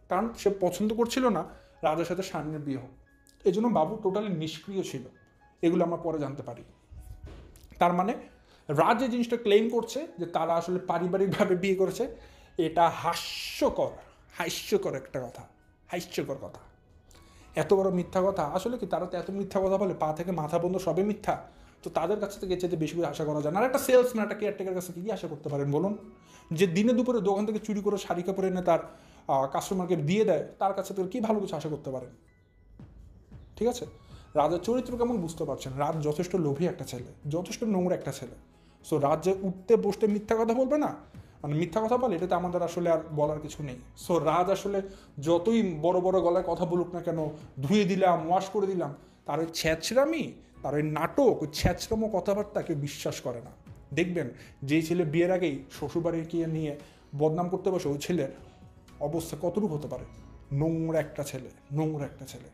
কারণ সে পছন্দ করছিল না রাজার সাথে শারমিনের বিয়ে হোক। এই জন্য বাবু টোটালি নিষ্ক্রিয় ছিল। এগুলো আমরা পরে জানতে পারি। তার মানে রাজ যে জিনিসটা ক্লেম করছে যে তারা আসলে পারিবারিকভাবে বিয়ে করেছে, এটা হাস্যকর একটা কথা, হাস্যকর কথা। এত বড় মিথ্যা কথা, আসলে কি তারা তো এত মিথ্যা কথা বলে পা থেকে মাথা বন্ধ সবই মিথ্যা, তো তাদের কাছ থেকে যেতে বেশি করে আশা করা যায় না। আর একটা সেলসম্যান, একটা কেয়ারটেকার কাছে কি আশা করতে পারেন বলুন? যে দিনে দুপুরে দোকান থেকে চুরি করে শাড়ি কাপড় এনে তার কাস্টমারকে দিয়ে দেয়, তার কাছে থেকে কি ভালো কিছু আশা করতে পারেন? ঠিক আছে, রাজের চরিত্র কেমন বুঝতে পারছেন। রাজ যথেষ্ট লোভী একটা ছেলে, যথেষ্ট নোংরা একটা ছেলে। সো রাজ যে উঠতে বসতে মিথ্যা কথা বলবে না, মানে মিথ্যা কথা বলে, এটাতে আমাদের আসলে আর বলার কিছু নেই। সো রাজ আসলে যতই বড় বড় গলায় কথা বলুক না কেন, ধুয়ে দিলাম, ওয়াশ করে দিলাম, তার ওই ছ্যাঁচড়ামি, তার ওই নাটক, ওই ছ্যাঁচড়ামো কথাবার্তা কেউ বিশ্বাস করে না। দেখবেন যেই ছেলে বিয়ের আগেই শ্বশুরবাড়ি গিয়ে নিয়ে বদনাম করতে বসে, ওই ছেলের অবস্থা কতটুকু হতে পারে। নোংরা একটা ছেলে, নোংরা একটা ছেলে,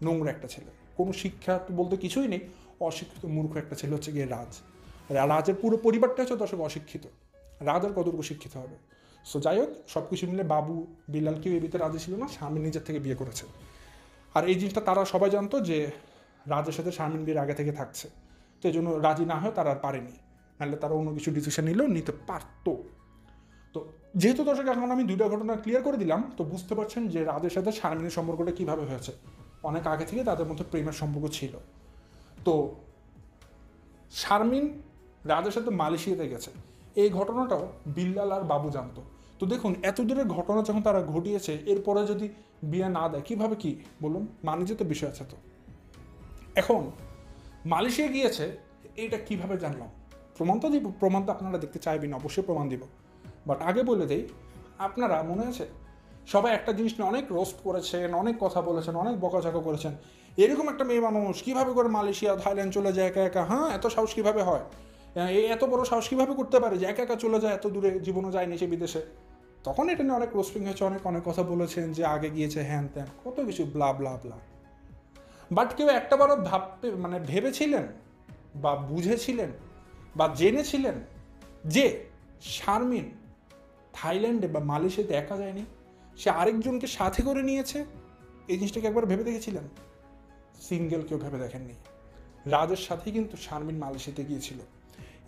নোংরা একটা ছেলে, কোনো শিক্ষা বলতে কিছুই নেই, অশিক্ষিত মূর্খ একটা ছেলে হচ্ছে গিয়ে রাজ। রাজের পুরো পরিবারটা হচ্ছে দর্শক অশিক্ষিত, রাজ আর কতটুকু শিক্ষিত হবে। সো যাই হোক, সব কিছু মিলে বাবু বিলাল কেউ এ ভিতরে রাজি ছিল না, শারমিন নিজের থেকে বিয়ে করেছে। আর এই জিনিসটা তারা সবাই জানতো যে রাজের সাথে শারমিন বিয়ের আগে থেকে থাকছে, তো এই জন্য রাজি না হয় তারা আর পারেনি, নাহলে তারা অন্য কিছু ডিসিশন নিলেও নিতে পারতো। তো যেহেতু দর্শক এখন আমি দুইটা ঘটনা ক্লিয়ার করে দিলাম, তো বুঝতে পারছেন যে রাজের সাথে শারমিনের সম্পর্কটা কীভাবে হয়েছে। অনেক আগে থেকে তাদের মধ্যে প্রেমের সম্পর্ক ছিল। তো শারমিন রাজের সাথে মালয়েশিয়াতে গেছে, এই ঘটনাটাও বিল্লাল আর বাবু জানতো। তো দেখুন, এত দূরের ঘটনা যখন তারা ঘটিয়েছে, এরপরে যদি বিয়ে না দেয় কীভাবে, কি বলুন, মানিজে তো বিষয় আছে। তো এখন মালয়েশিয়া গিয়েছে, এইটা কিভাবে জানলাম? প্রমাণ তো দিব, প্রমাণ তো আপনারা দেখতে চাইবেন, অবশ্যই প্রমাণ দিব। বাট আগে বলে দেই, আপনারা মনে আছে সবাই একটা জিনিস নিয়ে অনেক রোস্ট করেছেন, অনেক কথা বলেছেন, অনেক বকাঝকা করেছেন, এরকম একটা মেয়ে মানুষ কীভাবে করে মালয়েশিয়া থাইল্যান্ড চলে যায় একা একা? হ্যাঁ, এত সাহস কীভাবে হয়? এত বড় সাহস কীভাবে করতে পারে যে একা একা চলে যায় এত দূরে, জীবনও যায়নি সে বিদেশে? তখন এটা নিয়ে অনেক রোস্টিং হয়েছে, অনেক অনেক কথা বলেছেন যে আগে গিয়েছে হ্যান ত্যান, কত কিছু ব্লা ব্লা ব্লা। বাট কেউ একটা বারও ভেবেছিলেন বা বুঝেছিলেন বা জেনেছিলেন যে শারমিন থাইল্যান্ডে বা মালয়েশিয়াতে একা যায়নি, সে আরেকজনকে সাথে করে নিয়েছে? এই জিনিসটাকে একবার ভেবে দেখেছিলেন? সিঙ্গেল কেউ ভেবে দেখেননি। রাজের সাথেই কিন্তু শারমিন মালয়েশিয়াতে গিয়েছিল।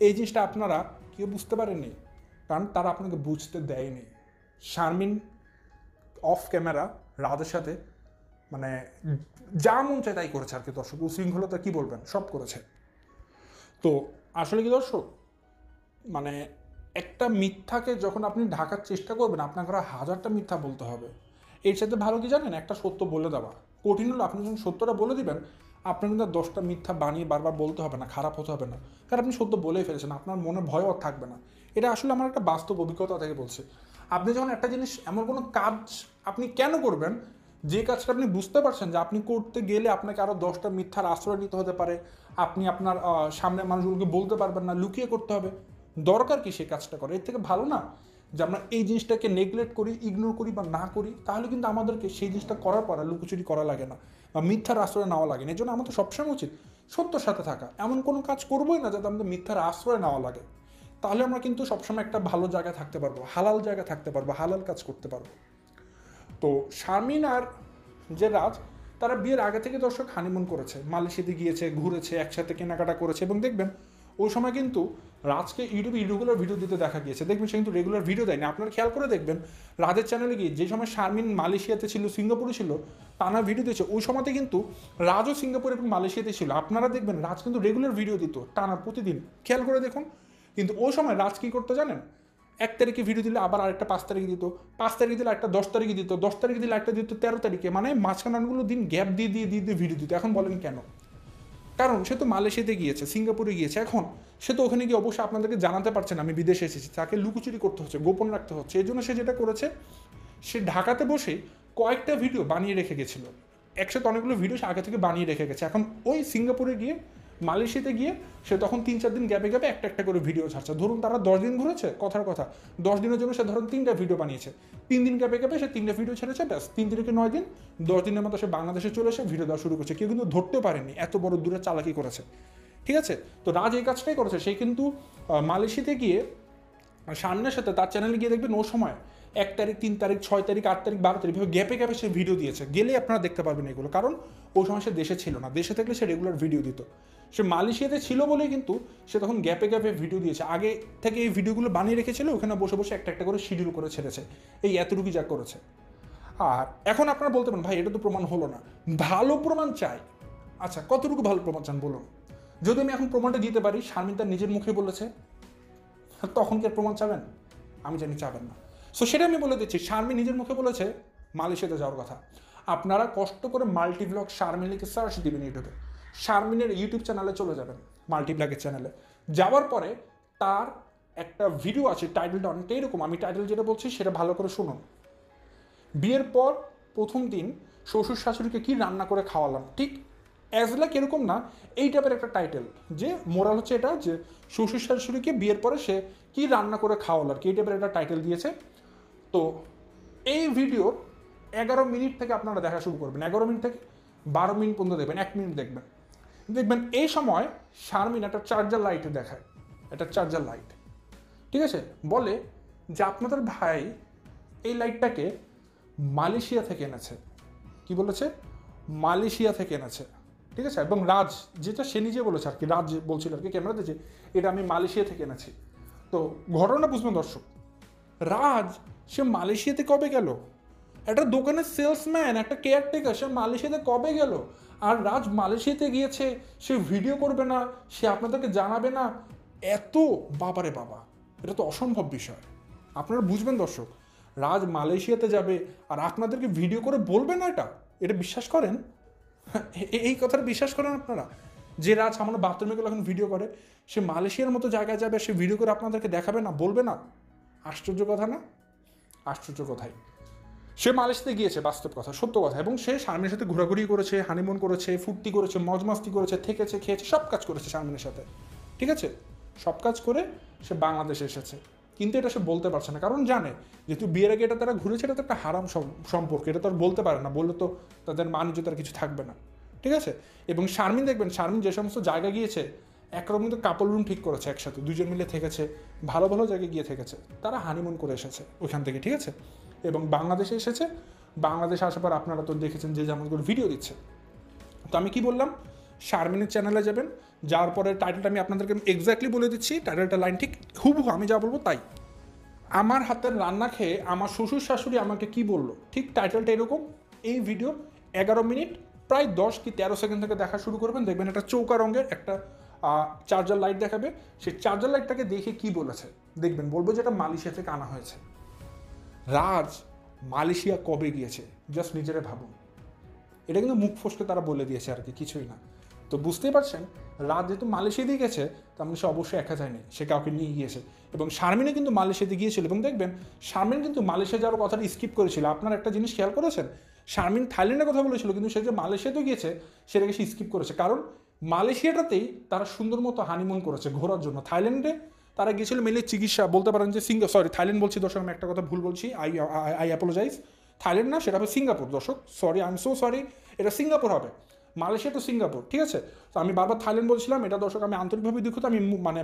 এই জিনিসটা আপনারা কেউ বুঝতে পারেননি, কারণ তারা আপনাকে বুঝতে দেয়নি। শারমিন অফ ক্যামেরা রাজের সাথে যা মন চায় তাই করেছে আর কি দর্শক, উশৃঙ্খলতা কী বলবেন, সব করেছে। তো আসলে কি দর্শক, একটা মিথ্যাকে যখন আপনি ঢাকার চেষ্টা করবেন, আপনাকে আরো 1000টা মিথ্যা বলতে হবে। এর সাথে ভালো কি জানেন, একটা সত্য বলে দেওয়া। কঠিন হলো আপনি যখন সত্যটা বলে দিবেন, আপনার কিন্তু 10টা মিথ্যা বানিয়ে বারবার বলতে হবে না, খারাপ হতে হবে না, কারণ আপনি সত্য বলেই ফেলেছেন, আপনার মনে ভয়ও থাকবে না। এটা আসলে আমার একটা বাস্তব অভিজ্ঞতা থেকে বলছি। আপনি যখন একটা জিনিস, এমন কোনো কাজ আপনি কেন করবেন যে কাজটা আপনি বুঝতে পারছেন যে আপনি করতে গেলে আপনাকে আরও 10টা মিথ্যার আশ্রয় নিতে হতে পারে, আপনি আপনার সামনের মানুষগুলোকে বলতে পারবেন না, লুকিয়ে করতে হবে, দরকার কি সেই কাজটা করে? এর থেকে ভালো না যে আমরা এই জিনিসটাকে নেগলেক্ট করি, ইগনোর করি বা না করি, তাহলে কিন্তু আমাদেরকে সেই জিনিসটা করার পর লুকোচুরি করা লাগে না বা মিথ্যার আশ্রয় নেওয়া লাগে না। এই জন্য আমাদের সবসময় উচিত সত্যর সাথে থাকা, এমন কোনো কাজ করবোই না যাতে আমাদের মিথ্যার আশ্রয় নেওয়া লাগে। তাহলে আমরা কিন্তু সবসময় একটা ভালো জায়গায় থাকতে পারবো, হালাল জায়গায় থাকতে পারবো, হালাল কাজ করতে পারবো। তো শারমিন আর যে রাজ, তারা বিয়ের আগে থেকে দর্শক হানিমুন করেছে, মালয়েশিয়াতে গিয়েছে, ঘুরেছে, একসাথে কেনাকাটা করেছে। এবং দেখবেন ওই সময় কিন্তু রাজকে ইউটিউবে রেগুলার ভিডিও দিতে দেখা গিয়েছে। দেখবেন সে কিন্তু রেগুলার ভিডিও দেয়নি। আপনারা খেয়াল করে দেখবেন রাজের চ্যানেলে গিয়ে যে সময় শারমিন মালয়েশিয়াতে ছিল, সিঙ্গাপুরে ছিল, টানা ভিডিও দিয়েছে, ওই সময়তে কিন্তু রাজও সিঙ্গাপুর এবং মালয়েশিয়াতে ছিল। আপনারা দেখবেন রাজ কিন্তু রেগুলার ভিডিও দিত টানা প্রতিদিন, খেয়াল করে দেখুন। কিন্তু ওই সময় রাজ কী করতে জানেন, 1 তারিখে ভিডিও দিলে আবার আরেকটা 5 তারিখে দিত, 5 তারিখে দিলে একটা 10 তারিখে দিত, 10 তারিখে দিলে একটা দিত 13 তারিখে, মাঝখানে অনেকগুলো দিন গ্যাপ দিয়ে ভিডিও দিত। এখন বলেন কেন? কারণ সে তো মালয়েশিয়াতে গিয়েছে, সিঙ্গাপুরে গিয়েছে, এখন সে তো ওখানে গিয়ে অবশ্যই আপনাদেরকে জানাতে পারছে না আমি বিদেশে এসেছি, তাকে লুকোচুরি করতে হচ্ছে, গোপন রাখতে হচ্ছে। এই জন্য সে যেটা করেছে, সে ঢাকাতে বসে কয়েকটা ভিডিও বানিয়ে রেখে গেছিলো, একসাথে অনেকগুলো ভিডিও সে আগে থেকে বানিয়ে রেখে গেছে। এখন ওই সিঙ্গাপুরে গিয়ে, মালয়েশিয়াতে গিয়ে সে তখন 3-4 দিন গ্যাপে গ্যাপে একটা একটা করে ভিডিও ছাড়ছে। ধরুন তারা 10 দিন ঘুরেছে, কথার কথা 10 দিনের জন্য সে ধরুন 3টা ভিডিও বানিয়েছে, 3 দিন গ্যাপে গ্যাপে সে 3টা ভিডিও ছেড়েছে, ব্যাস 3 থেকে 9 দিন, 10 দিনের মতো সে বাংলাদেশে চলে এসে ভিডিও দেওয়া শুরু করছে। কেউ কিন্তু ধরতেও পারেনি, এত বড় দূরে চালাকি করেছে। ঠিক আছে, তো রাজ এই কাজটাই করেছে। সে কিন্তু মালয়েশিয়াতে গিয়ে শারমিনের সাথে তার চ্যানেলে গিয়ে দেখবেন ও সময় 1 তারিখ 3 তারিখ 6 তারিখ 8 তারিখ 12 তারিখ গ্যাপে গ্যাপে সে ভিডিও দিয়েছে, গেলে আপনারা দেখতে পারবেন এগুলো। কারণ ওই সময় সে দেশে ছিল না, দেশে থাকলে সে রেগুলার ভিডিও দিত। সে মালয়েশিয়াতে ছিল বলেই কিন্তু সে তখন গ্যাপে গ্যাপে ভিডিও দিয়েছে, আগে থেকে এই ভিডিওগুলো বানিয়ে রেখেছিল, ওখানে বসে বসে একটা একটা করে শিডিউল করে ছেড়েছে, এই এতটুকু যা করেছে। আর এখন আপনারা বলতে পারেন ভাই এটা তো প্রমাণ হলো না, ভালো প্রমাণ চাই। আচ্ছা কতটুকু ভালো প্রমাণ চান বলুন? যদি আমি এখন প্রমাণটা দিতে পারি শারমিন তার নিজের মুখে বলেছে, তখন কি আর প্রমাণ চাবেন? আমি জানি চাবেন না। সো সেটা আমি বলে দিচ্ছি, শারমিন নিজের মুখে বলেছে মালয়েশিয়াতে যাওয়ার কথা। আপনারা কষ্ট করে মাল্টিব্লগ শারমিন লিখে সার্চ দিবেন ইউটিউবে, শারমিনের ইউটিউব চ্যানেলে চলে যাবেন, মাল্টিব্লগের চ্যানেলে যাওয়ার পরে তার একটা ভিডিও আছে, টাইটেলটা অনেকটা এরকম, আমি টাইটেল যেটা বলছি সেটা ভালো করে শুনুন। বিয়ের পর প্রথম দিন শ্বশুর শাশুড়িকে কি রান্না করে খাওয়ালাম, ঠিক অ্যাজ লাইক এরকম না, এই টাইপের একটা টাইটেল, যে মোরাল হচ্ছে এটা যে শ্বশুর শাশুড়িকে বিয়ের পরে সে কি রান্না করে খাওয়ালো আর কি, এই টাইপের একটা টাইটেল দিয়েছে। তো এই ভিডিও 11 মিনিট থেকে আপনারা দেখা শুরু করবেন, 11 মিনিট থেকে 12 মিনিট পর্যন্ত দেখবেন, 1 মিনিট দেখবেন। দেখবেন এই সময় শারমিন একটা চার্জার লাইট দেখায়, একটা চার্জার লাইট, ঠিক আছে, বলে যে আপনাদের ভাই এই লাইটটাকে মালয়েশিয়া থেকে এনেছে। কি বলেছে? মালয়েশিয়া থেকে এনেছে, ঠিক আছে। এবং রাজ যেটা সে নিজে বলেছে আর কি, রাজ বলছিল আর কি ক্যামেরাতে যে এটা আমি মালয়েশিয়া থেকে এনেছি। তো ঘটনা বুঝবেন দর্শক, রাজ সে মালয়েশিয়াতে কবে গেল? একটা দোকানের সেলসম্যান, একটা কেয়ারটেকার, সে মালয়েশিয়াতে কবে গেল? আর রাজ মালয়েশিয়াতে গিয়েছে, সে ভিডিও করবে না, সে আপনাদেরকে জানাবে না? এত বাবারে বাবা, এটা তো অসম্ভব বিষয়। আপনারা বুঝবেন দর্শক, রাজ মালয়েশিয়াতে যাবে আর আপনাদেরকে ভিডিও করে বলবে না? এটা বিশ্বাস করেন? এই কথাটা বিশ্বাস করেন আপনারা? যে রাজ আমরা বাথরুমে গেলে এখন ভিডিও করে, সে মালয়েশিয়ার মতো জায়গায় যাবে, সে ভিডিও করে আপনাদেরকে দেখাবে না, বলবে না? আশ্চর্য কথা না? আশ্চর্য কথাই। সে মালয়েশিয়াতে গিয়েছে, বাস্তব কথা, সত্য কথা, এবং সে শারমিনের সাথে ঘোরাঘুরি করেছে, হানিমুন করেছে, ফুর্তি করেছে, মজমাস্তি করেছে, থেকেছে, খেয়েছে, সব কাজ করেছে শারমিনের সাথে, ঠিক আছে। সব কাজ করে সে বাংলাদেশে এসেছে, কিন্তু এটা সে বলতে পারছে না, কারণ জানে যেহেতু বিয়ের আগে এটা তারা ঘুরেছে, এটা তো একটা হারাম সম্পর্ক, এটা তো আর বলতে পারে না, বললে তো তাদের মানুষ তার কিছু থাকবে না, ঠিক আছে। এবং শারমিন দেখবেন, শারমিন যে সমস্ত জায়গা গিয়েছে একরকম কিন্তু কাপল রুম ঠিক করেছে, একসাথে দুজন মিলে থেকেছে, ভালো ভালো জায়গায় গিয়ে থেকেছে, তারা হানিমুন করে এসেছে ওইখান থেকে, ঠিক আছে। এবং বাংলাদেশে এসেছে, বাংলাদেশে আসার পর আপনারা তো দেখেছেন যে যেমন করে ভিডিও দিচ্ছে। তো আমি কি বললাম, শারমিনের চ্যানেলে যাবেন, যাওয়ার পরে টাইটেলটা আমি আপনাদেরকে এক্স্যাক্টলি বলে দিচ্ছি, টাইটেলটা লাইন ঠিক হুবহু আমি যা বলবো তাই। আমার হাতের রান্না খেয়ে আমার শ্বশুর শাশুড়ি আমাকে কি বললো, ঠিক টাইটেলটা এরকম। এই ভিডিও 11 মিনিট প্রায় 10 কি 13 সেকেন্ড থেকে দেখা শুরু করবেন, দেখবেন একটা চৌকা রঙের একটা চার্জার লাইট দেখাবে, সেই চার্জার লাইটটাকে দেখে কি বলেছে দেখবেন, বলবো যে এটা মালয়েশিয়া থেকে আনা হয়েছে। রাজ মালয়েশিয়া কবে গিয়েছে জাস্ট নিজেরা ভাবুন, এটা কিন্তু মুখ ফসকে তারা বলে দিয়েছে আর কি, কিছুই না। তো বুঝতেই পারছেন, রাজ যেহেতু মালয়েশিয়া দিয়ে গেছে, তার মানে সে অবশ্যই একা যায়নি, সে কাউকে নিয়ে গিয়েছে। এবং শারমিনও কিন্তু মালয়েশিয়াতে গিয়েছিল, এবং দেখবেন শারমিন কিন্তু মালয়েশিয়া যাওয়ার কথাটা স্কিপ করেছিল। আপনারা একটা জিনিস খেয়াল করেছেন, শারমিন থাইল্যান্ডের কথা বলেছিল, কিন্তু সে যে মালয়েশিয়াতে গিয়েছে সেটাকে সে স্কিপ করেছে, কারণ মালয়েশিয়াটাতেই তারা সুন্দর মতো হানিমুন করেছে ঘোরার জন্য। থাইল্যান্ডে তারা গিয়েছিল মেলে চিকিৎসা, বলতে পারেন যে থাইল্যান্ড বলছি দর্শক, আমি একটা কথা ভুল বলছি, আই অ্যাপোলোজাইজ। থাইল্যান্ড না, সেটা হবে সিঙ্গাপুর দর্শক, sorry, I am so sorry, এটা সিঙ্গাপুর হবে, মালয়েশিয়া তো সিঙ্গাপুর, ঠিক আছে। তো আমি বারবার থাইল্যান্ড বলছিলাম, এটা দর্শক আমি আন্তরিকভাবে দুঃখিত, আমি মানে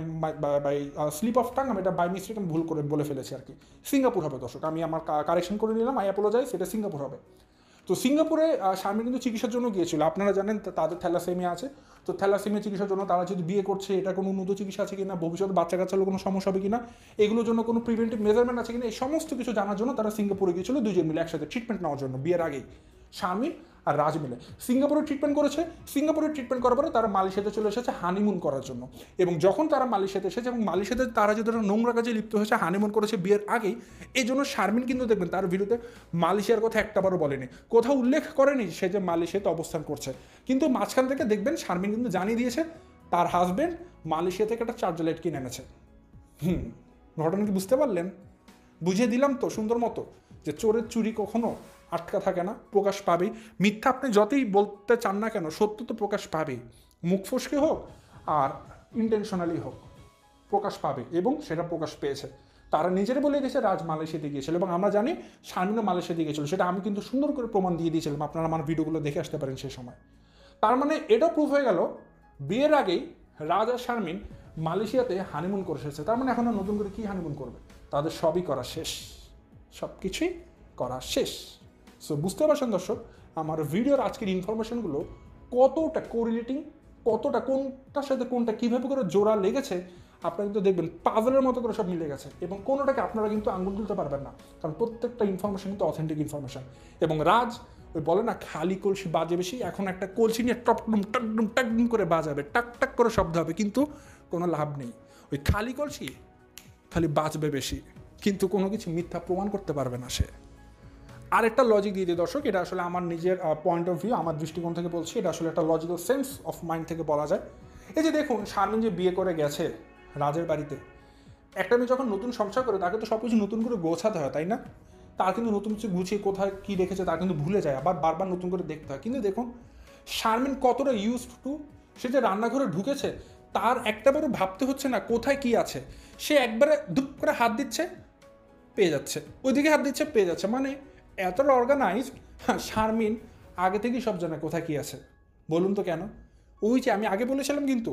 বাই স্লিপ অফ টাং, আমি এটা বাই মিস্টেক আমি ভুল করে বলে ফেলেছি আর কি। সিঙ্গাপুর হবে দর্শক, আমি আমার কারেকশন করে নিলাম, আই অ্যাপোলোজাইজ, এটা সিঙ্গাপুর হবে। তো সিঙ্গাপুরে শারমিন কিন্তু চিকিৎসার জন্য গিয়েছিল, আপনারা জানেন তাদের থ্যালাসেমিয়া আছে। তো থ্যালাসেমিয়া চিকিৎসার জন্য তারা যদি বিয়ে করছে, এটা কোনো উন্নত চিকিৎসা আছে কিনা, ভবিষ্যতে বাচ্চা কাচ্চা হলে কোনো সমস্যা হবে কিনা, এগুলোর জন্য কোনো প্রিভেন্টিভ মেজারমেন্ট আছে কিনা, এই সমস্ত কিছু জানার জন্য তারা সিঙ্গাপুরে গিয়েছিল দুজন মিলে একসাথে ট্রিটমেন্ট নেওয়ার জন্য, বিয়ের আগেই শারমিন আর রাজ মিলে সিঙ্গাপুরে ট্রিটমেন্ট করেছে। সিঙ্গাপুরে ট্রিটমেন্ট করার পরে তারা মালয়েশিয়াতে চলে এসেছে হানিমুন করার জন্য। এবং যখন তারা মালয়েশিয়াতে এসেছে, এবং মালয়েশিয়াতে তারা যদি নোংরা কাজে লিপ্ত হয়েছে, হানিমুন করেছে বিয়ের আগেই, এই জন্য শারমিন কিন্তু দেখবেন তার ভিডিওতে মালয়েশিয়ার কথা একটাবারও বলেনি, কোথাও উল্লেখ করেনি সে যে মালয়েশিয়াতে অবস্থান করছে। কিন্তু মাঝখান থেকে দেখবেন শারমিন কিন্তু জানিয়ে দিয়েছে তার হাজব্যান্ড মালয়েশিয়া থেকে একটা চার্জার লাইট কিনে এনেছে। ঘটনা কি বুঝতে পারলেন? বুঝিয়ে দিলাম তো সুন্দর মতো, যে চোরের চুরি কখনো আটকা থাকে না, প্রকাশ পাবেই। মিথ্যা আপনি যতই বলতে চান না কেন, সত্য তো প্রকাশ পাবেই, মুখ ফসকে হোক আর ইন্টেনশনালি হোক, প্রকাশ পাবে, এবং সেটা প্রকাশ পেয়েছে। তারা নিজেরা বলে দিয়েছে রাজ মালয়েশিয়াতে গিয়েছিল, এবং আমরা জানি শারমিনও মালয়েশিয়াতে গিয়েছিল, সেটা আমি কিন্তু সুন্দর করে প্রমাণ দিয়ে দিয়েছিলাম, আপনারা আমার ভিডিওগুলো দেখে আসতে পারেন সেই সময়। তার মানে এটাও প্রুফ হয়ে গেল বিয়ের আগেই রাজ আর শারমিন মালয়েশিয়াতে হানিমুন করে এসেছে। তার মানে এখন নতুন করে কি হানিমুন করবে, তাদের সবই করা শেষ। সব কিছুই করা শেষ। সো বুঝতে পারছেন দর্শক, আমার ভিডিওর আজকের ইনফরমেশনগুলো কতটা কোরিলেটিং, কতটা কোনটার সাথে কোনটা কীভাবে করে জোড়া লেগেছে, আপনারা কিন্তু দেখবেন পাজলের মতো করে সব মিলে গেছে, এবং কোনোটাকে আপনারা কিন্তু আঙুল তুলতে পারবেন না, কারণ প্রত্যেকটা ইনফরমেশন কিন্তু অথেন্টিক ইনফরমেশন। এবং রাজ ওই বলে না খালি কলসি বাজে বেশি, এখন একটা কলসি নিয়ে টপডুম টাকডুম টাকডুম করে বাজাবে, টাক টাক করে শব্দ হবে, কিন্তু কোনো লাভ নেই। ওই খালি কলসি খালি বাজবে বেশি, কিন্তু কোনো কিছু মিথ্যা প্রমাণ করতে পারবে না সে। আরেকটা লজিক দিয়ে দিই দর্শক, এটা আসলে আমার নিজের পয়েন্ট অফ ভিউ, আমার দৃষ্টিকোণ থেকে বলছি, এটা আসলে একটা লজিক্যাল সেন্স অফ মাইন্ড থেকে বলা যায়। এই যে দেখুন, শারমিন যে বিয়ে করে গেছে রাজের বাড়িতে, একটা মেয়ে যখন নতুন সংসার করে তাকে তো সব কিছু নতুন করে গোছাতে হয়, তাই না? তার কিন্তু নতুন কিছু গুছিয়ে কোথায় কী রেখেছে তা কিন্তু ভুলে যায়, আবার বারবার নতুন করে দেখতে হয়। কিন্তু দেখুন শারমিন কতটা ইউজড টু, সে যে রান্নাঘরে ঢুকেছে তার একটাবারও ভাবতে হচ্ছে না কোথায় কী আছে, সে একবারে ধুপ করে হাত দিচ্ছে পেয়ে যাচ্ছে, ওইদিকে হাত দিচ্ছে পেয়ে যাচ্ছে, মানে এতটা অর্গানাইজড। শারমিন আগে থেকেই সব জানে কোথায় কী আছে। বলুন তো কেন? ওই যে আমি আগে বলেছিলাম, কিন্তু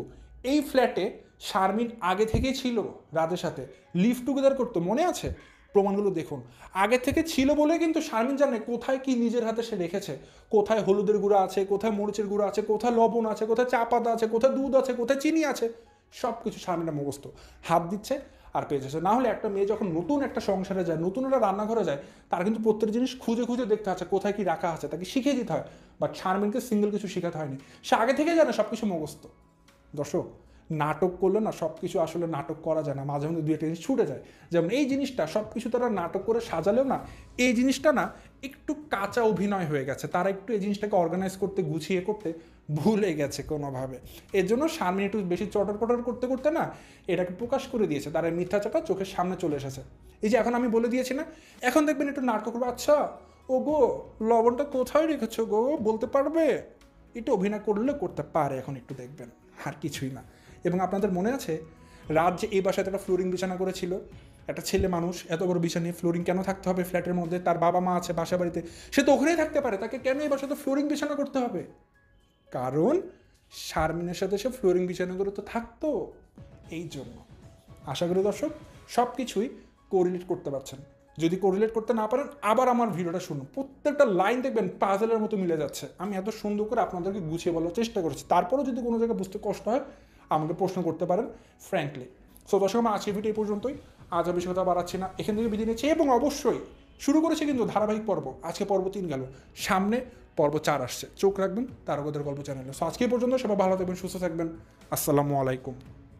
এই ফ্ল্যাটে শারমিন আগে থেকেই ছিল রাজের সাথে, লিভ টুগেদার করতো, মনে আছে? প্রমাণগুলো দেখুন, আগে থেকে ছিল বলে কিন্তু শারমিন জানে কোথায় কি নিজের হাতে সে রেখেছে, কোথায় হলুদের গুঁড়া আছে, কোথায় মরিচের গুঁড়া আছে, কোথায় লবণ আছে, কোথায় চা পাতা আছে, কোথায় দুধ আছে, কোথায় চিনি আছে, সব কিছু শারমিনের মুখস্থ। হাত দিচ্ছে আর পেয়ে যাচ্ছে। না হলে একটা মেয়ে যখন নতুন একটা সংসারে যায়, নতুন একটা রান্নাঘরে যায়, তার কিন্তু প্রত্যেক জিনিস খুঁজে খুঁজে দেখতে আছে কোথায় কি রাখা আছে, তাকে শিখিয়ে দিতে হয়। বাট শারমিনকে সিঙ্গেল কিছু শেখাতে হয়নি, সে আগে থেকে জানে সব কিছু মুখস্থ। দর্শক, নাটক করলে না সব কিছু আসলে নাটক করা যায় না, মাঝে মধ্যে দুই একটা জিনিস ছুটে যায়। যেমন এই জিনিসটা সব কিছু তারা নাটক করে সাজালেও না, এই জিনিসটা না একটু কাঁচা অভিনয় হয়ে গেছে, তারা একটু এই জিনিসটাকে অর্গানাইজ করতে গুছিয়ে করতে ভুলে গেছে কোনোভাবে। এর জন্য শারমিন একটু বেশি চটর পটর করতে করতে না এটাকে প্রকাশ করে দিয়েছে, তার মিথ্যাচারটা চোখের সামনে চলে এসেছে। এই যে এখন আমি বলে দিয়েছি না, এখন দেখবেন একটু নাটক করবো, আচ্ছা ও গো লবণটা কোথায় রেখেছো গো, বলতে পারবে? একটু অভিনয় করলে করতে পারে, এখন একটু দেখবেন, আর কিছুই না। এবং আপনাদের মনে আছে রাত যে এই বাসায় একটা ফ্লোরিং বিছানা করেছিল, একটা ছেলে মানুষ এত বড় বিছানা নিয়ে ফ্লোরিং কেন থাকতে হবে ফ্ল্যাটের মধ্যে? তার বাবা মা আছে বাসা বাড়িতে, সে তো ওখানেই থাকতে পারে, তাকে কেন এই বাসাতে ফ্লোরিং বিছানা করতে হবে? কারণ শারমিনের সাথে সে ফ্লোরিং বিছানা করে তো থাকতো, এই জন্য। আশা করি দর্শক সব কিছুই কোরিলেট করতে পারছেন। যদি কোরিলেট করতে না পারেন আবার আমার ভিডিওটা শুনুন, প্রত্যেকটা লাইন দেখবেন পাজলের মতো মিলে যাচ্ছে। আমি এত সুন্দর করে আপনাদেরকে গুছিয়ে বলার চেষ্টা করেছি, তারপরেও যদি কোনো জায়গায় বুঝতে কষ্ট হয় আমাকে প্রশ্ন করতে পারেন ফ্র্যাঙ্কলি। সো দর্শক, আমার আজকের ভিডিও এই পর্যন্তই, আজ আর বেশি কথা বাড়াচ্ছি না, এখান থেকে বিদায় নিচ্ছি। এবং অবশ্যই শুরু করেছে কিন্তু ধারাবাহিক পর্ব, আজকে পর্ব 3 গেল, সামনে পর্ব 4 আসছে, চোখ রাখবেন তারকাদের গল্প চ্যানেলে। সো আজকে পর্যন্ত সবাই ভালো থাকবেন, সুস্থ থাকবেন, আসসালামু আলাইকুম।